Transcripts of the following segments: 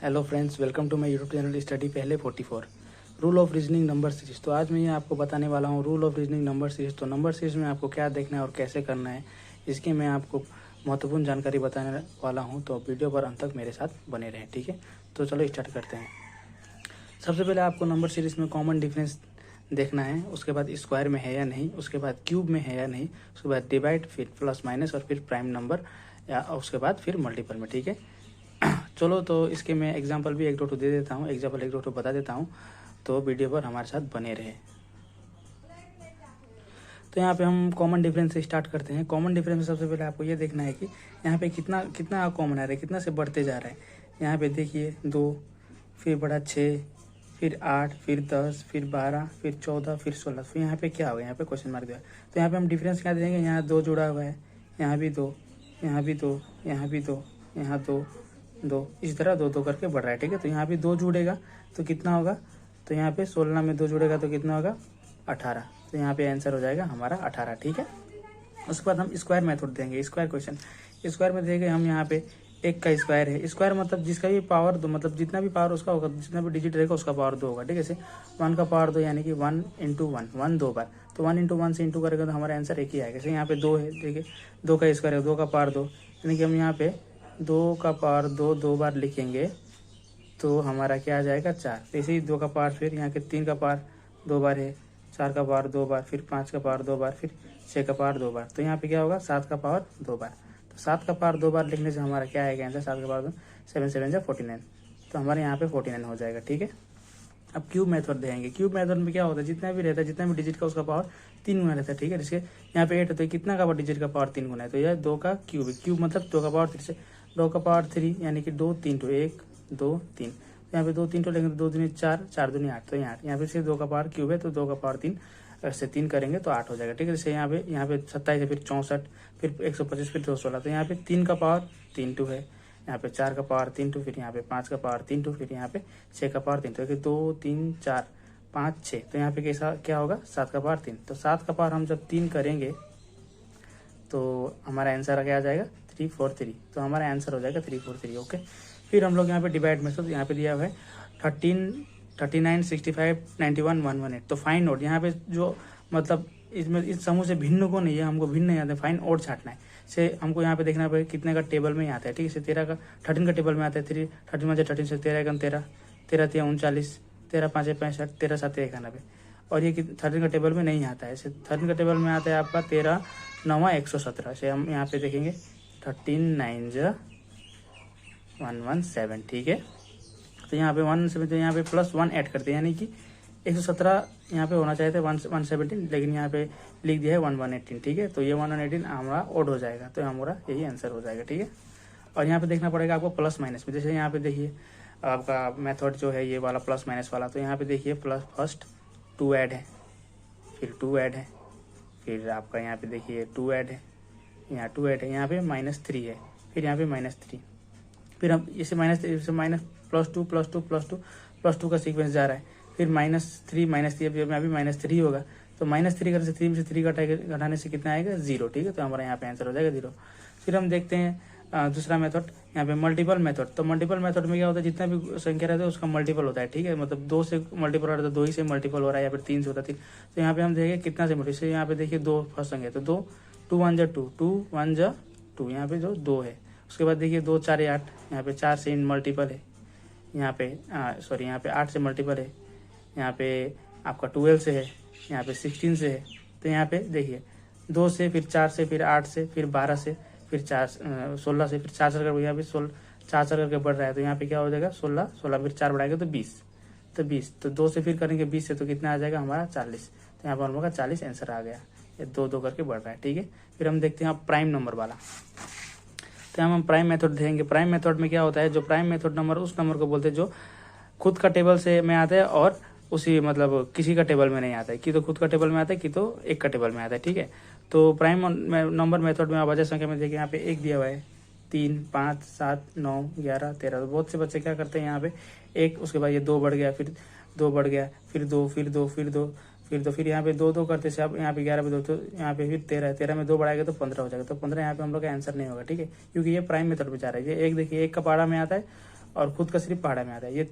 Hello friends, welcome to my YouTube channel study पहले 44 rule of reasoning number series. तो आज मैं आपको बताने वाला हूँ rule of reasoning number series. तो नंबर सीरीज में आपको क्या देखना है और कैसे करना है, इसकी मैं आपको महत्वपूर्ण जानकारी बताने वाला हूँ। तो वीडियो पर अंत तक मेरे साथ बने रहें, ठीक है। तो चलो स्टार्ट करते हैं। सबसे पहले आपको नंबर सीरीज में कॉमन डिफरेंस देखना है, उसके बाद स्क्वायर में है या नहीं, उसके बाद क्यूब में है या नहीं, उसके बाद डिवाइड, फिर प्लस माइनस और फिर प्राइम नंबर, या उसके बाद फिर मल्टीपल में, ठीक है। चलो तो इसके मैं एग्जांपल भी एक दो दे देता हूँ, एग्जांपल एक दो बता देता हूँ, तो वीडियो पर हमारे साथ बने रहे। तो यहाँ पे हम कॉमन डिफरेंस से स्टार्ट करते हैं। कॉमन डिफरेंस में सबसे पहले आपको ये देखना है कि यहाँ पे कितना कितना कॉमन आ रहा है, कितना से बढ़ते जा रहा है। यहाँ पे देखिए 2, फिर बढ़ा 6, फिर 8, फिर 10, फिर 12, फिर 14, फिर 16। फिर यहाँ पे क्या होगा, यहाँ पे क्वेश्चन मार्क दिया है। तो यहाँ पे हम डिफरेंस क्या देंगे, यहाँ 2 जुड़ा हुआ है, यहाँ भी 2, यहाँ भी 2, यहाँ भी 2, यहाँ 2, 2, इस तरह 2 2 करके बढ़ रहा है, ठीक है। तो यहाँ भी 2 जुड़ेगा तो कितना होगा, तो यहाँ पे 16 में 2 जुड़ेगा तो कितना होगा 18। तो यहाँ पे आंसर हो जाएगा हमारा 18, ठीक है। उसके बाद हम स्क्वायर मेथड देंगे, स्क्वायर क्वेश्चन। स्क्वायर में देंगे हम यहाँ पे 1 का स्क्वायर है। स्क्वायर मतलब जिसका भी पावर 2, मतलब जितना भी पावर उसका होगा, जितना भी डिजिट रहेगा उसका पावर 2 होगा, ठीक है। जैसे 1 का पावर 2 यानी कि 1 इंटू 1, 1 2 बार, तो 1 इंटू 1 से इंटू करेगा तो हमारा आंसर एक ही आएगा। जैसे यहाँ पे 2 है, देखिए 2 का स्क्वायर है, 2 का पावर 2, यानी कि हम यहाँ पे 2 का पावर 2 2 बार लिखेंगे तो हमारा क्या आ जाएगा 4। ऐसे ही 2 का पावर, फिर यहाँ के 3 का पावर 2 बार है, 4 का पावर 2 बार, फिर 5 का पावर 2 बार, फिर 6 का पावर 2 बार, तो यहाँ पे क्या होगा 7 का पावर 2 बार। तो 7 का पावर 2 बार लिखने से हमारा क्या आएगा आंसर, 7 का पावर 2, 7 7 जा 49। तो हमारे यहाँ पे 49 हो जाएगा, ठीक है। अब क्यूब मेथड देंगे। क्यूब मेथड में क्या होता है, जितना भी रहता है, जितना भी डिजिट का उसका पावर 3 गुना रहता है, ठीक है। जैसे यहाँ पे 8 है तो कितना का डिजिट का पावर 3 गुना है, तो यह 2 का क्यूब है। क्यूब मतलब 2 का पावर 3 से 2 का पावर 3 यानी कि 2 3 तो 1 2 3, यहाँ पे 2 3 तो लेंगे तो 2 दूनी 4, 4 दूनी 8, तो यहाँ पे सिर्फ 2 का पावर क्यूब है तो 2 का पावर 3 से 3 करेंगे तो 8 हो जाएगा, ठीक है। जैसे यहाँ पे 27 है, फिर 64, फिर 125, फिर 216, तो यहाँ पे 3 का पावर 3 टू है, यहाँ पे 4 का पावर 3 टू, फिर यहाँ पे 5 का पावर 3 टू, फिर यहाँ पे 6 का पावर 3 टू, 2 3 4 5 6, तो यहाँ पे कैसा क्या होगा 7 का पावर 3। तो 7 का पावर हम जब 3 करेंगे तो हमारा आंसर क्या आ जाएगा 343। तो हमारा आंसर हो जाएगा 343, ओके। फिर हम लोग यहाँ पे डिवाइड में, तो यहाँ पे दिया हुआ है 13 39 65 91 118। तो फाइन ओड, यहाँ पे जो मतलब इसमें इस समूह से भिन्न को नहीं है, हमको भिन्न नहीं आता है, फाइन ओड छाटना है। से हमको यहाँ पे देखना पड़ेगा कितने का टेबल में आता है, ठीक है। 13 का टेबल में आता है, 13 में 13 से 13 1 13, 13 3 39, 13 5 65, 13 7 91। और ये 13 का टेबल में नहीं आता है, इसे 13 का टेबल में आता है आपका 13 9 117 से हम यहाँ पे देखेंगे 13 9 117, ठीक है। तो यहाँ पे 117, तो यहाँ पे प्लस 1 ऐड करते हैं, यानी कि 117 यहाँ पे होना चाहिए था 117, लेकिन यहाँ पे लिख दिया है 1118, ठीक है। तो ये 1118 हमारा ओड हो जाएगा, तो हमारा यही आंसर हो जाएगा, ठीक है। और यहाँ पे देखना पड़ेगा आपको प्लस माइनस में। जैसे यहाँ पे देखिए आपका मेथड जो है ये वाला प्लस माइनस वाला, तो यहाँ पे देखिए प्लस फर्स्ट 2 ऐड है, फिर 2 ऐड है, फिर आपका यहाँ पे देखिए 2 ऐड है, यहाँ 2 ऐड है, यहाँ पे -3 है, फिर यहाँ पे -3, फिर हम इसे minus plus two plus two plus two plus two का सीक्वेंस जा रहा है, फिर -3 -3, अभी -3 होगा, तो -3 करने से 3 में से 3 घटाने से कितना आएगा 0, ठीक है। तो हमारा यहाँ पे आंसर हो जाएगा 0। फिर हम देखते हैं दूसरा मेथड, यहाँ पे मल्टीपल मेथड। तो मल्टीपल मेथड में क्या होता है, जितना भी संख्या रहता है उसका मल्टीपल होता है, ठीक है। मतलब 2 से मल्टीपल हो रहा है तो 2 ही से मल्टीपल हो रहा है, या फिर 3 से होता है 3। तो यहाँ पे हम देखेंगे कितना से मल्टीपल, यहाँ पे देखिए 2 फर्स्ट संख्या, तो 2 2 1 जा 2, 2 1 जा 2, यहाँ पे जो 2 है। उसके बाद देखिए 2 4 8, यहाँ पे 4 से मल्टीपल है, यहाँ पे सॉरी यहाँ पे 8 से मल्टीपल है, यहाँ पे आपका 12 से है, यहाँ पे 16 से है। तो यहाँ पे देखिए 2 से, फिर 4 से, फिर 8 से, फिर 12 से, फिर 16 से, फिर 4 कर, यहाँ पे 4 करके बढ़ रहा है। तो यहाँ पे क्या हो जाएगा 16 16, फिर 4 बढ़ाएगा तो 20, तो 20, तो 2 से फिर करेंगे 20 से, तो कितना आ जाएगा हमारा 40। तो यहाँ पर हम लोग का 40 आंसर आ गया, ये 2 2 करके बढ़ रहा है, ठीक है। फिर हम देखते हैं आप प्राइम नंबर वाला। तो हम प्राइम मेथड देखेंगे। प्राइम मेथड में क्या होता है, जो प्राइम मेथड नंबर उस नंबर को बोलते हैं जो खुद का टेबल से में आता है और उसी मतलब किसी का टेबल में नहीं आता है, कि तो खुद का टेबल में आता है, कि तो एक का टेबल में आता है, ठीक है। तो प्राइम नंबर मेथड में अभाज्य संख्या में देखिए यहाँ पे 1 दिया हुआ है, 3 5 7 9 11 13। तो बहुत से बच्चे क्या करते हैं यहाँ पे 1, उसके बाद ये 2 बढ़ गया, फिर 2 बढ़ गया, फिर 2, फिर 2, फिर 2, फिर 2, फिर यहाँ पे 2 2 करते से अब यहाँ पे 11 पे 2, तो यहाँ पे फिर 13 है, 13 में 2 बढ़ाएगा तो 15 हो जाएगा। तो 15 यहाँ पे हम लोग का आंसर नहीं होगा, ठीक है, क्योंकि ये प्राइम मेथड में जा रहा है। ये 1 देखिए 1 का पारा में आता है और खुद का सिर्फ पहाड़ा में आता है। ये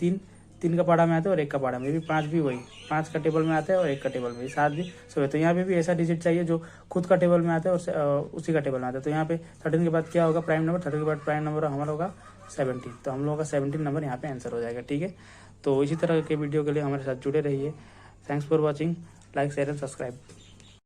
तीन का पहाड़ा में आता है और एक का पहाड़ा में, ये भी 5 भी वही 5 का टेबल में आता है और एक का टेबल में, 7 भी सो। तो यहाँ पे भी ऐसा डिजिट चाहिए जो खुद का टेबल में आता है और उसी का टेबल में आता है। तो यहाँ पे 13 के बाद क्या होगा, प्राइम नंबर। 13 के बाद प्राइम नंबर हमारा होगा 17। तो हम लोगों का 17 नंबर यहाँ पे आंसर हो जाएगा। ठीक है, तो इसी तरह के वीडियो के लिए हमारे साथ जुड़े रहिए। Thanks for watching, like share and subscribe.